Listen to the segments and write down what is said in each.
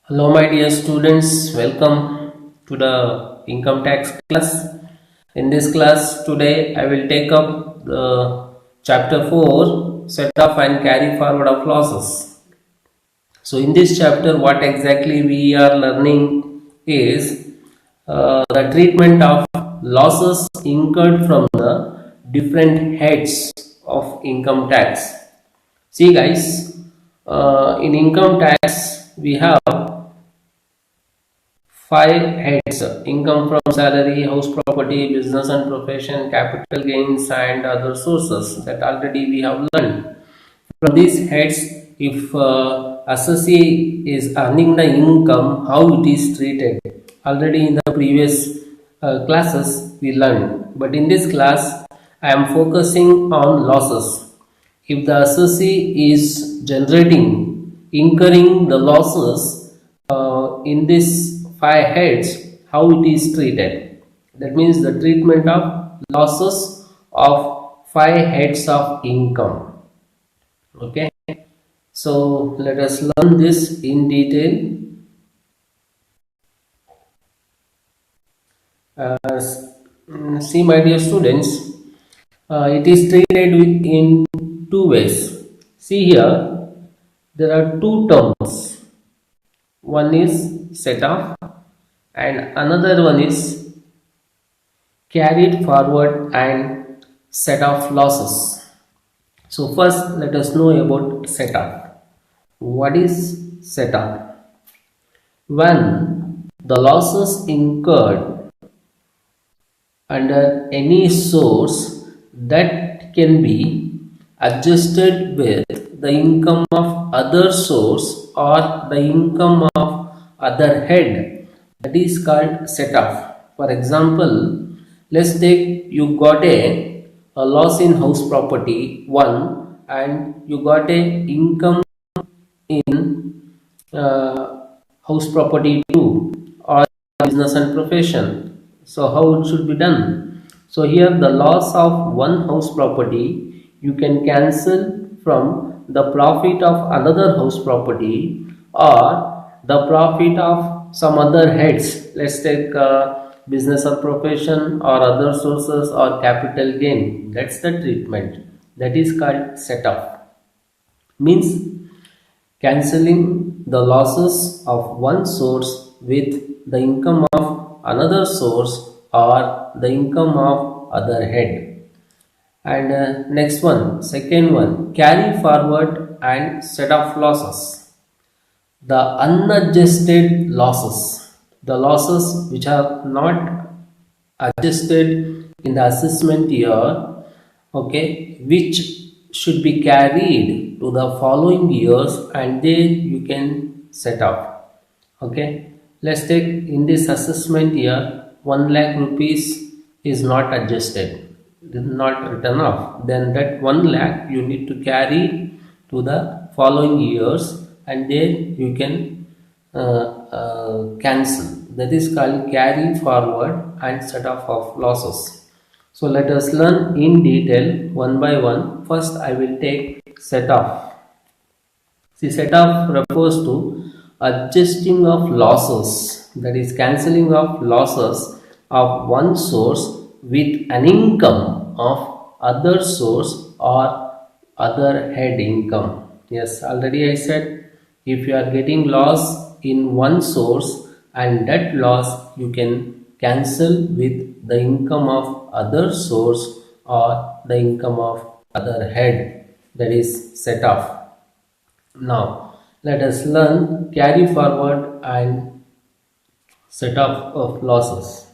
Hello, my dear students. Welcome to the income tax class. In this class today, I will take up the chapter 4, set off and carry forward of losses. So, in this chapter, what exactly we are learning is the treatment of losses incurred from the different heads of income tax. See, guys, in income tax, we have five heads: income from salary, house property, business and profession, capital gains, and other sources that already we have learned. From these heads, if associate is earning the income, how it is treated. Already in the previous classes we learned, but in this class I am focusing on losses. If the associate is incurring the losses in these five heads, how it is treated. That means the treatment of losses of five heads of income. Okay, so let us learn this in detail. See, my dear students, it is treated in two ways. See here, there are two terms. One is set off and another one is carried forward and set off losses. So first let us know about set off. What is set off? When the losses incurred under any source that can be adjusted with the income of other source or the income of other head, that is called set off. For example, let's take you got a loss in house property 1 and you got a income in house property 2 or business and profession. So how it should be done? So here the loss of one house property you can cancel from the profit of another house property or the profit of some other heads. Let's take business or profession or other sources or capital gain. That's the treatment. That is called set off. Means cancelling the losses of one source with the income of another source or the income of other head. And next one, second one, carry forward and set off losses. The unadjusted losses, the losses which are not adjusted in the assessment year, okay, which should be carried to the following years and then you can set off. Okay, let's take in this assessment year 1 lakh rupees is not adjusted, not written off, then that 1 lakh you need to carry to the following years and then you can cancel. That is called carry forward and set off of losses. So let us learn in detail one by one. First I will take set off. See, set off refers to adjusting of losses, that is cancelling of losses of one source with an income of other source or other head income. Yes, already I said if you are getting loss in one source and that loss you can cancel with the income of other source or the income of other head, that is set off. Now let us learn carry forward and set off of losses.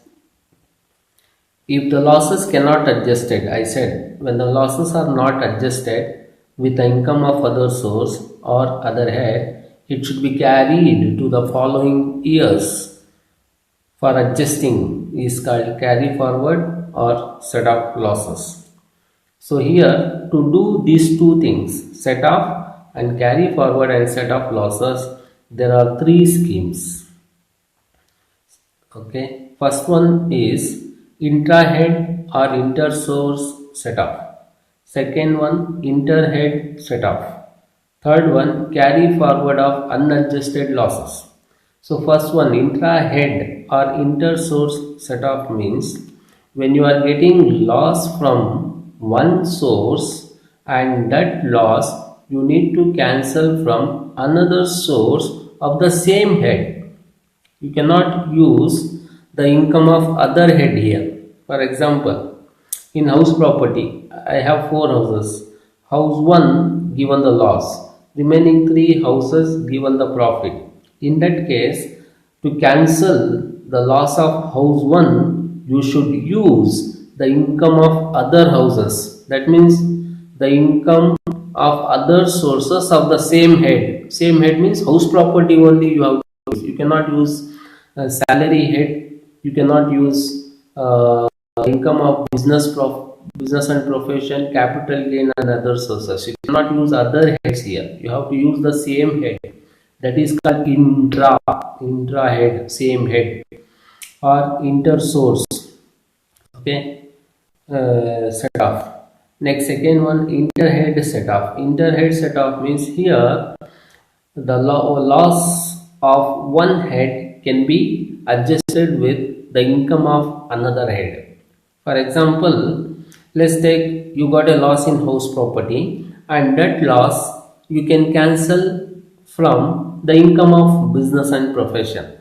If the losses cannot adjusted, I said when the losses are not adjusted with the income of other source or other head, it should be carried to the following years. For adjusting is called carry forward or set off losses. So here to do these two things, set off and carry forward and set off losses, there are three schemes. Okay, first one is intra-head or inter-source set off. Second one, inter-head set off. Third one, carry forward of unadjusted losses. So first one, intra-head or inter-source set-off means when you are getting loss from one source and that loss you need to cancel from another source of the same head. You cannot use the income of other head here. For example, in house property, I have 4 houses. House 1 given the loss, remaining 3 houses given the profit. In that case, to cancel the loss of house 1, you should use the income of other houses. That means the income of other sources of the same head. Same head means house property only you have to use. You cannot use salary head. You cannot use income of business and profession, capital gain and other sources. You cannot use other heads here. You have to use the same head. That is called intra head, same head, or inter source. Okay, set off. Next, second one, interhead set off. Interhead set off means here the loss of one head can be adjusted with the income of another head. For example, let's take you got a loss in house property and that loss you can cancel from the income of business and profession.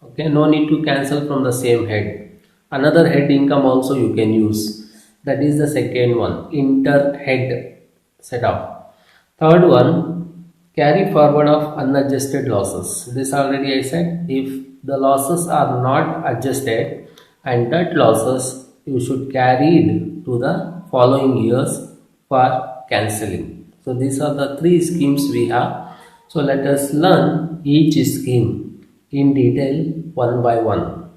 Okay, no need to cancel from the same head. Another head income also you can use. That is the second one, inter head setup. Third one, carry forward of unadjusted losses. This already I said, if the losses are not adjusted and that losses you should carry it to the following years for cancelling. So these are the 3 schemes we have. So let us learn each scheme in detail one by one.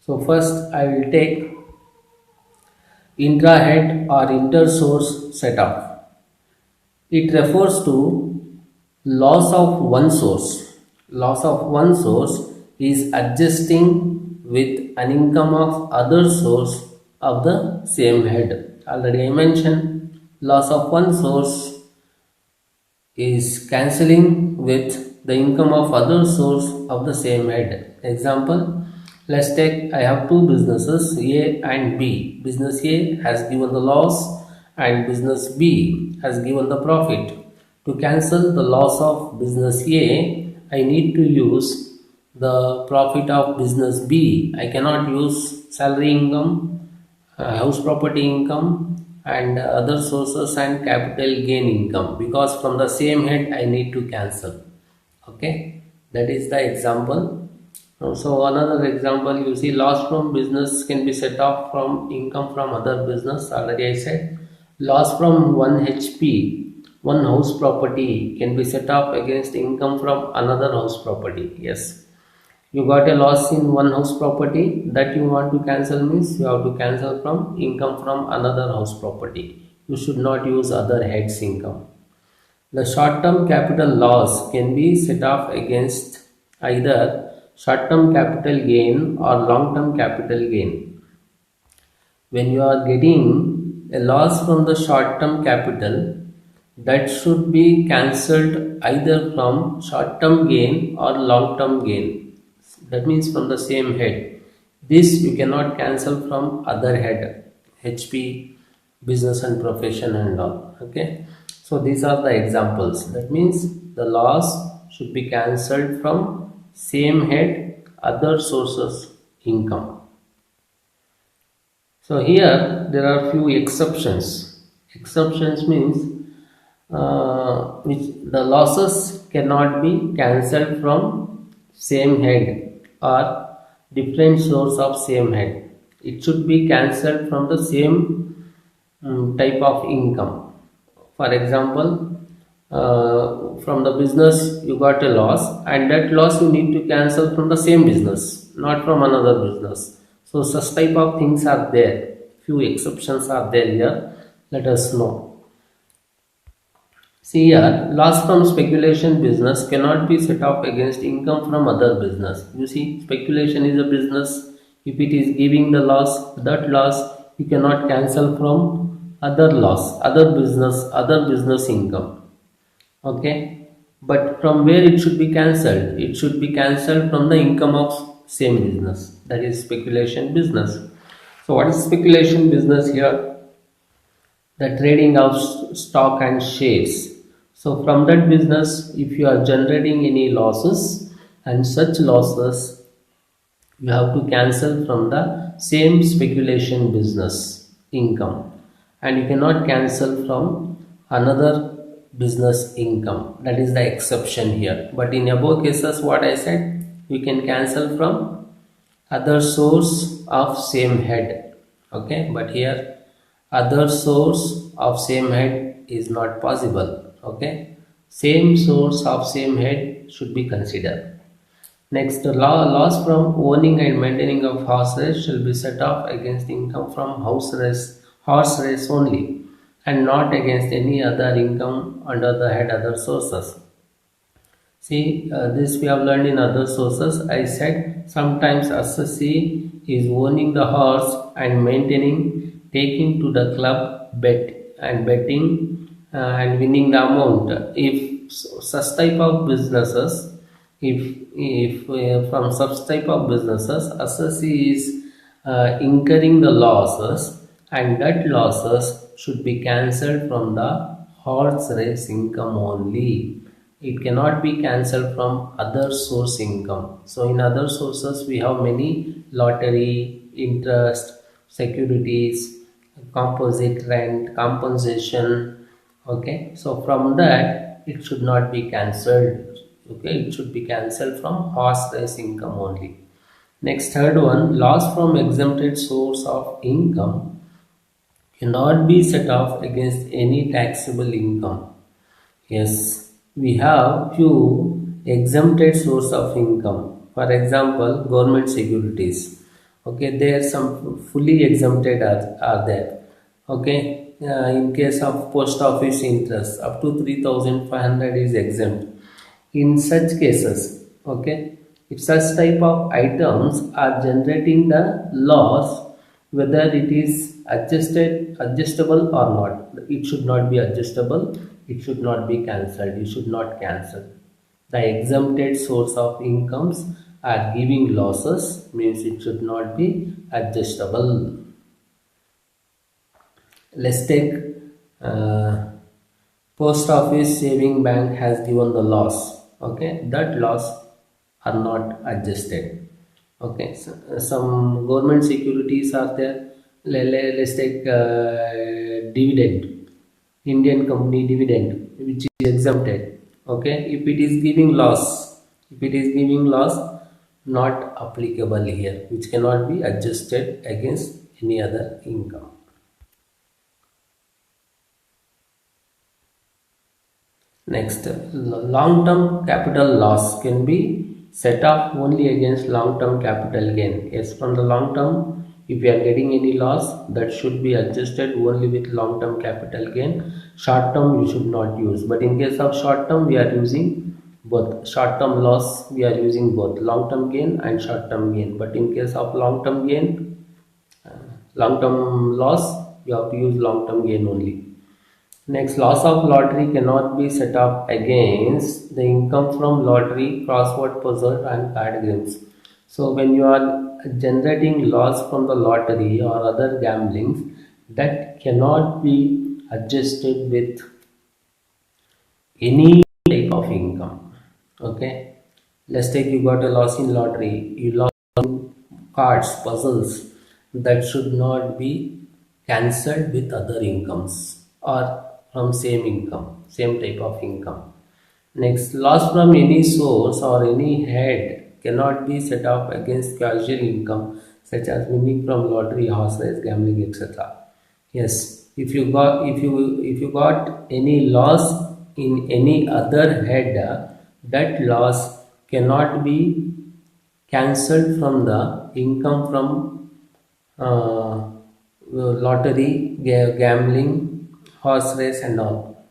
So first I will take intra-head or inter-source setup. It refers to loss of one source. Loss of one source is adjusting with an income of other source of the same head. Already I mentioned loss of one source is cancelling with the income of other source of the same head. Example, let's take I have 2 businesses A and B. Business A has given the loss and business B has given the profit. To cancel the loss of business A, I need to use the profit of business B. I cannot use salary income, house property income and other sources and capital gain income, because from the same head I need to cancel. Okay, that is the example. So another example, you see loss from business can be set off from income from other business. Already I said loss from 1 HP, one house property can be set off against income from another house property. Yes, you got a loss in one house property that you want to cancel means you have to cancel from income from another house property. You should not use other heads income. The short-term capital loss can be set off against either short-term capital gain or long-term capital gain. When you are getting a loss from the short-term capital, that should be cancelled either from short-term gain or long-term gain. That means from the same head. This you cannot cancel from other head, HP, business and profession and all. Okay. So these are the examples. That means the loss should be cancelled from same head, other sources income. So here there are few exceptions. Exceptions means which the losses cannot be cancelled from same head or different source of same head. It should be cancelled from the same type of income. For example, from the business you got a loss and that loss you need to cancel from the same business, not from another business. So such type of things are there. Few exceptions are there here. Let us know. See here, loss from speculation business cannot be set off against income from other business. You see, speculation is a business. If it is giving the loss, that loss you cannot cancel from other loss, other business income. Okay, But from where it should be cancelled? It should be cancelled from the income of same business, that is speculation business. So what is speculation business here? The trading of stock and shares. So from that business, if you are generating any losses, and such losses you have to cancel from the same speculation business income, and you cannot cancel from another business income. That is the exception here. But in above cases, what I said, you can cancel from other source of same head. Okay, but here other source of same head is not possible. Okay, same source of same head should be considered. Next, the loss from owning and maintaining of horse race shall be set off against income from horse race only, and not against any other income under the head other sources. See, this we have learned in other sources. I said sometimes assessee is owning the horse and maintaining, taking to the club bet and betting and winning the amount. If such type of businesses, if from such type of businesses, assessee is incurring the losses, and that losses should be cancelled from the horse race income only. It cannot be cancelled from other source income. So in other sources we have many: lottery, interest, securities, composite rent, compensation. Okay, so from that it should not be cancelled. Okay, it should be cancelled from horse race income only. Next, third one, loss from exempted source of income cannot be set off against any taxable income. Yes, we have few exempted source of income. For example, government securities. Okay, there some fully exempted are there. Okay, in case of post office interest, up to 3,500 is exempt. In such cases, okay, if such type of items are generating the loss, whether it is adjustable or not, it should not be adjustable, it should not be cancelled, you should not cancel. The exempted source of incomes are giving losses, means it should not be adjustable. Let's take post office saving bank has given the loss. Okay, that loss are not adjusted. Okay, so, some government securities are there. Let's take dividend, Indian company dividend, which is exempted. Okay, if it is giving loss, not applicable here, which cannot be adjusted against any other income. Next, long-term capital loss can be set off only against long-term capital gain. Yes, from the long-term, if you are getting any loss, that should be adjusted only with long-term capital gain. Short-term you should not use. But in case of short-term, we are using both. Short-term loss, we are using both long-term gain and short-term gain. But in case of long-term gain, long-term loss, you have to use long-term gain only. Next, loss of lottery cannot be set off against the income from lottery, crossword puzzle and card games. So when you are generating loss from the lottery or other gamblings, that cannot be adjusted with any type of income. Okay, let's take you got a loss in lottery, you lost in cards, puzzles, that should not be cancelled with other incomes or from same income, same type of income. Next, loss from any source or any head cannot be set off against casual income such as winning from lottery, horse race, gambling, etc. Yes, if you got any loss in any other head, that loss cannot be cancelled from the income from lottery, gambling, horse race and all.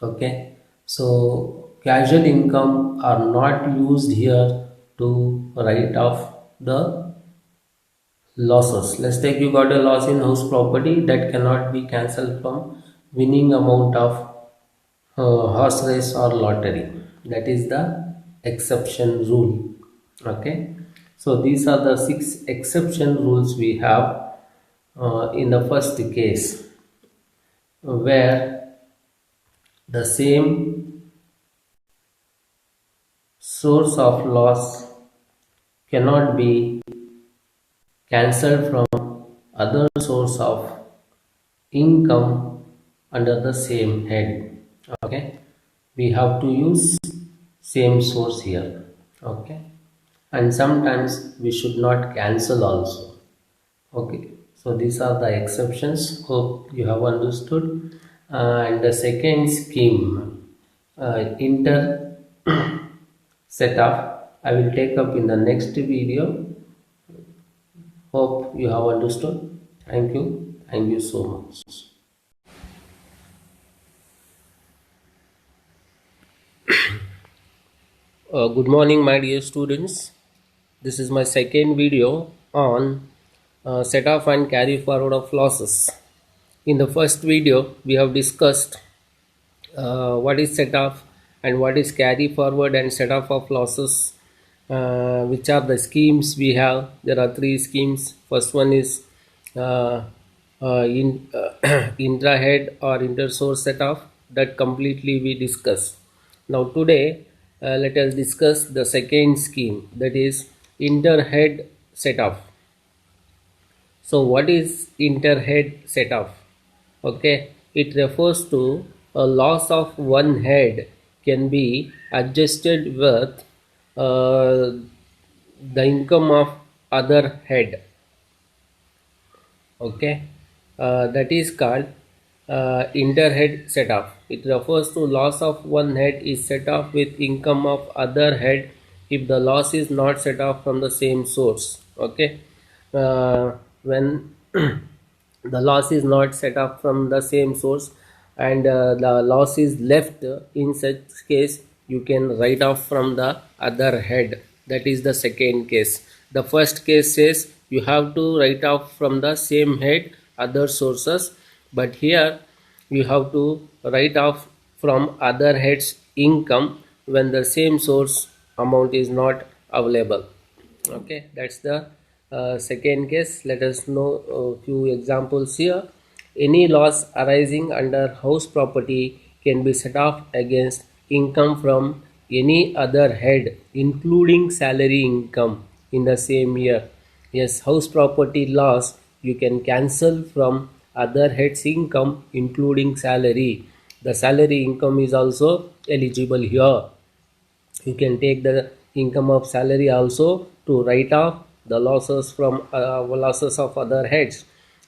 Okay, so casual income are not used here to write off the losses. Let's take you got a loss in house property, that cannot be cancelled from winning amount of horse race or lottery. That is the exception rule. Okay, so these are the 6 exception rules we have in the first case, where the same source of loss cannot be cancelled from other source of income under the same head. Okay, we have to use same source here. Okay, and sometimes we should not cancel also. Okay, so these are the exceptions. Hope you have understood. And the second scheme, inter setup, I will take up in the next video. Hope you have understood. Thank you. Thank you so much. Good morning, my dear students. This is my second video on set off and carry forward of losses. In the first video, we have discussed what is set off and what is carry forward and set off of losses, which are the schemes we have. There are 3 schemes. First one is intra-head or inter-source set off, that completely we discuss. Now today let us discuss the second scheme, that is inter-head set off. So what is inter-head set off? Okay, it refers to a loss of one head can be adjusted with the income of other head. Okay, that is called inter-head set off. It refers to loss of one head is set off with income of other head if the loss is not set off from the same source. Okay, when the loss is not set off from the same source and the loss is left, in such case you can write off from the other head. That is the second case. The first case says you have to write off from the same head other sources, but here you have to write off from other heads income when the same source amount is not available. Okay, that's the second case. Let us know a few examples here. Any loss arising under house property can be set off against income from any other head, including salary income in the same year. Yes, house property loss you can cancel from other heads income, including salary. The salary income is also eligible here. You can take the income of salary also to write off the losses from losses of other heads.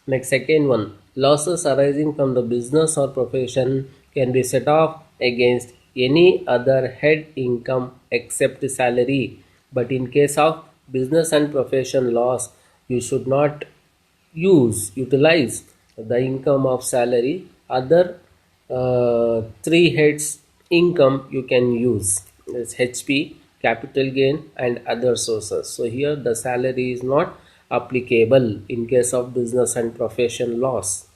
Next, second one, losses arising from the business or profession can be set off against any other head income except salary. But in case of business and profession loss, you should not utilize the income of salary. Other 3 heads income you can use. It's HP, capital gain and other sources. So here the salary is not applicable in case of business and profession loss.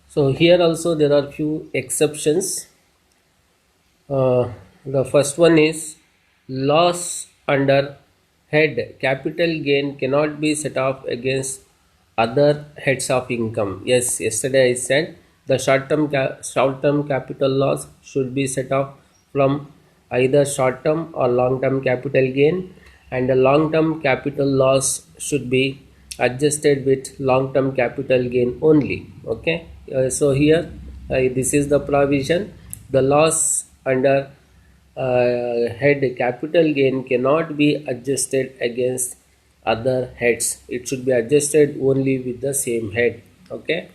So here also there are few exceptions. The first one is loss under head capital gain cannot be set off against other heads of income. Yes, yesterday I said the short-term capital loss should be set off from either short-term or long-term capital gain, and the long-term capital loss should be adjusted with long-term capital gain only. Okay, so here this is the provision. The loss under head capital gain cannot be adjusted against other heads. It should be adjusted only with the same head. Okay,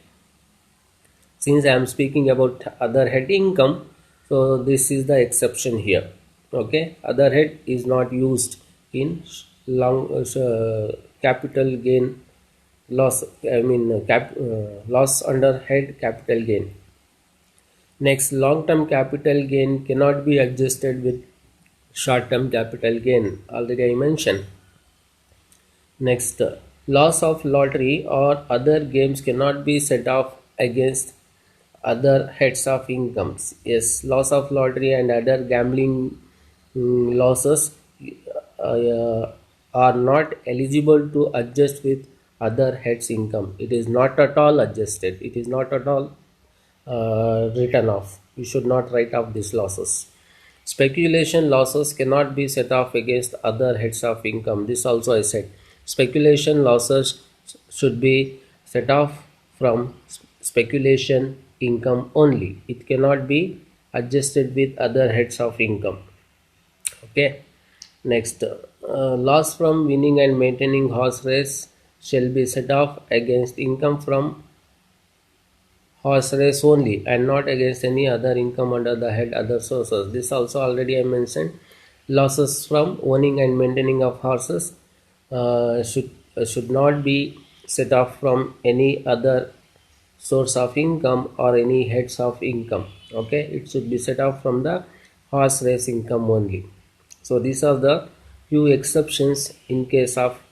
since I am speaking about other head income, so this is the exception here. Okay, other head is not used in capital gain loss, loss under head capital gain. Next, long-term capital gain cannot be adjusted with short-term capital gain. Already I mentioned. Next, loss of lottery or other games cannot be set off against other heads of incomes. Yes, loss of lottery and other gambling losses are not eligible to adjust with other heads income. It is not at all adjusted. It is not at all written off. You should not write off these losses. Speculation losses cannot be set off against other heads of income. This also I said. Speculation losses should be set off from speculation income only. It cannot be adjusted with other heads of income. Okay. Next, loss from winning and maintaining horse race shall be set off against income from horse race only and not against any other income under the head other sources. This also already I mentioned. Losses from owning and maintaining of horses should not be set off from any other source of income or any heads of income. Okay, it should be set off from the horse race income only. So these are the few exceptions in case of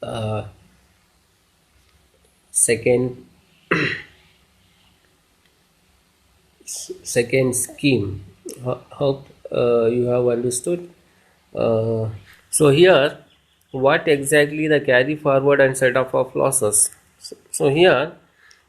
uh, second second scheme. Hope you have understood. So here, what exactly the carry forward and set off of losses? So here,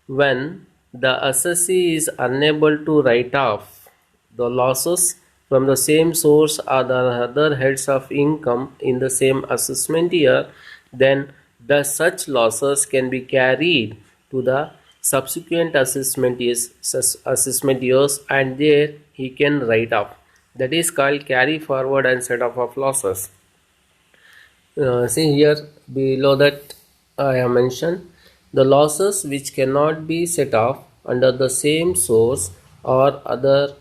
when the assessee is unable to write off the losses from the same source or the other heads of income in the same assessment year, then the such losses can be carried to the subsequent assessment years, and there he can write off. That is called carry forward and set off of losses. See here below that I have mentioned the losses which cannot be set off under the same source or other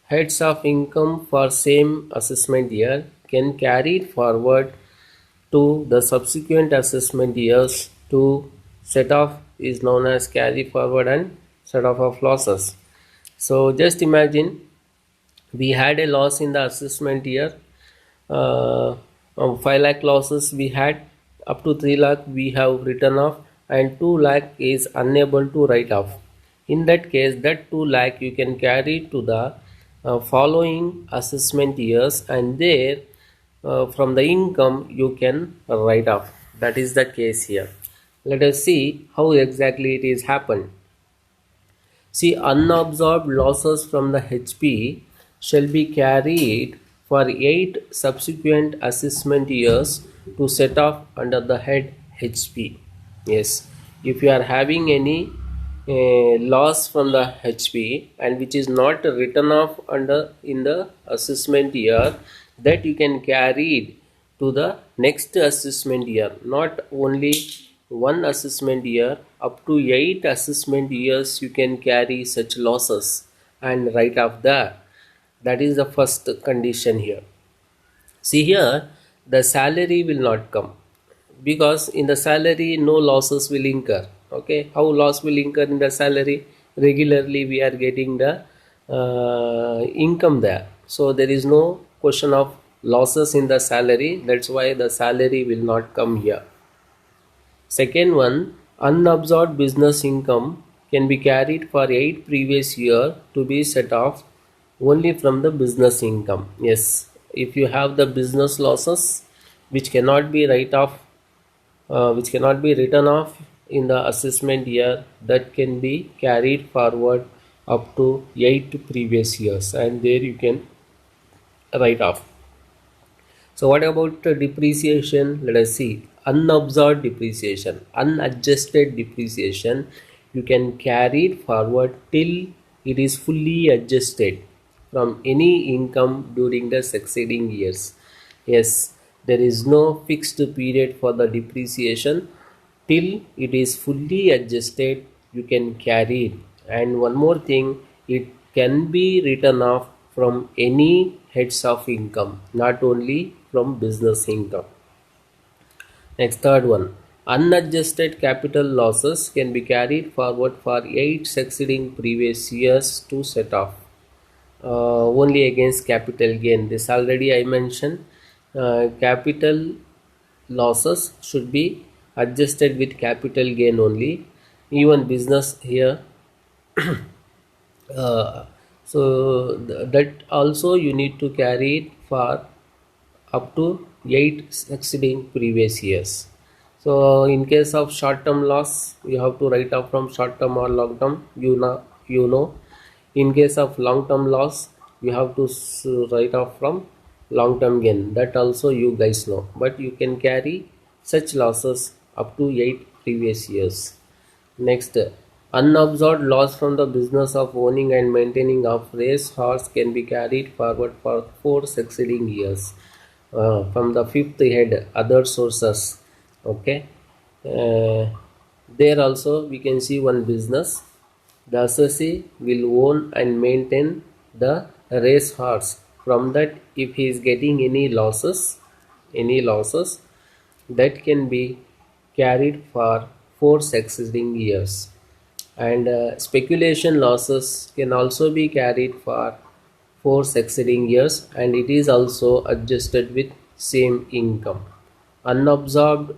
heads of income for same assessment year can carry it forward to the subsequent assessment years to set off is known as carry forward and set off of losses. So just imagine we had a loss in the assessment year, 5 lakh losses we had, up to 3 lakh we have written off, and 2 lakh is unable to write off. In that case, that 2 lakh you can carry to the following assessment years, and there from the income you can write off. That is the case here. Let us see how exactly it is happened. See, unabsorbed losses from the HP shall be carried for 8 subsequent assessment years to set off under the head HP. Yes, if you are having any loss from the HP and which is not written off under in the assessment year, that you can carry it to the next assessment year. Not only one assessment year, up to 8 assessment years you can carry such losses and write off that. That is the first condition here. See here, the salary will not come because in the salary no losses will incur. Okay, how loss will incur in the salary? Regularly we are getting the income there, so there is no question of losses in the salary. That's why the salary will not come here. Second one, unabsorbed business income can be carried for 8 previous year to be set off only from the business income. Yes, if you have the business losses which cannot be which cannot be written off in the assessment year, that can be carried forward up to 8 previous years, and there you can write off. So what about depreciation? Let us see. Unabsorbed depreciation, unadjusted depreciation, you can carry it forward till it is fully adjusted from any income during the succeeding years. Yes, there is no fixed period for the depreciation. Till it is fully adjusted, you can carry it. And one more thing, it can be written off from any heads of income, not only from business income. Next, third one, unadjusted capital losses can be carried forward for 8 succeeding previous years to set off only against capital gain. This already I mentioned. Capital losses should be adjusted with capital gain only. Even business here uh, so that also you need to carry it for up to 8 succeeding previous years. So in case of short term loss, you have to write off from short term or long term, you know. In case of long term loss, you have to write off from long term gain, that also you guys know, but you can carry such losses up to 8 previous years. Next, unabsorbed loss from the business of owning and maintaining of race horse can be carried forward for 4 succeeding years. From the fifth head, other sources. Okay, uh, there also we can see one business. The associate will own and maintain the race horse. From that, if he is getting any losses, that can be carried for 4 succeeding years. And speculation losses can also be carried for 4 succeeding years, and it is also adjusted with same income. Unabsorbed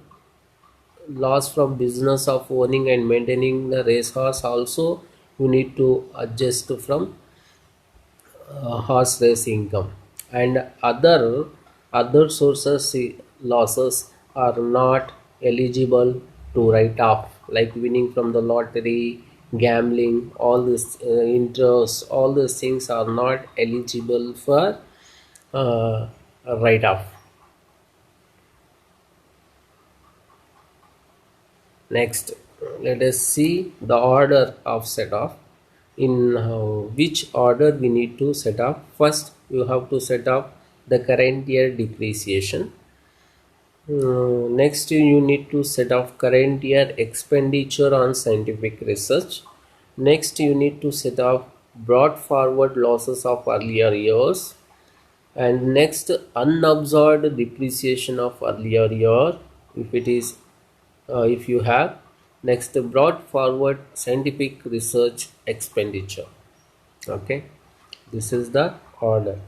loss from business of owning and maintaining the racehorse also you need to adjust from horse race income. And other sources losses are not eligible to write off, like winning from the lottery, gambling, all this interest, all these things are not eligible for uh, write off. Next, let us see the order of set off. In which order we need to set up. First, you have to set up the current year depreciation. Next, you need to set up current year expenditure on scientific research. Next, you need to set up brought forward losses of earlier years. And next, unabsorbed depreciation of earlier year, if it is if you have. Next, brought forward scientific research expenditure. Okay, this is the order.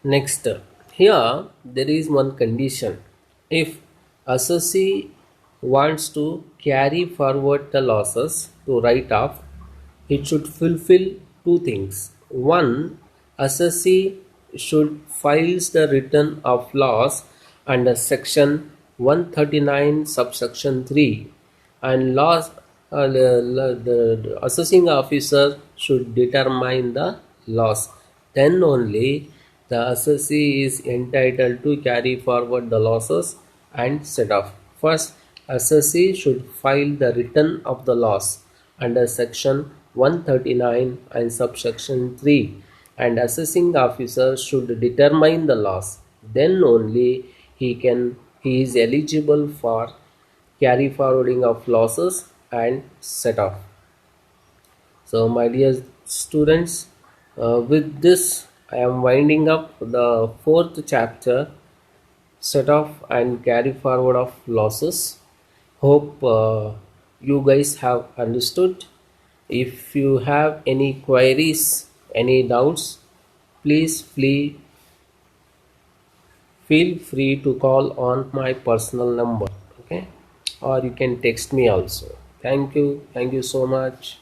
Next, here there is one condition. If assessee wants to carry forward the losses to write off, it should fulfill two things. One, assessee should files the return of loss under section 139 subsection 3, and loss the assessing officer should determine the loss. Then only the assessee is entitled to carry forward the losses and set off. First, assessee should file the return of the loss under section 139 and subsection 3, and assessing officer should determine the loss. Then only he is eligible for carry forwarding of losses and set off. So my dear students, with this I am winding up the fourth chapter, set off and carry forward of losses. Hope you guys have understood. If you have any queries, any doubts, please feel free to call on my personal number. Okay, or you can text me also. Thank you so much.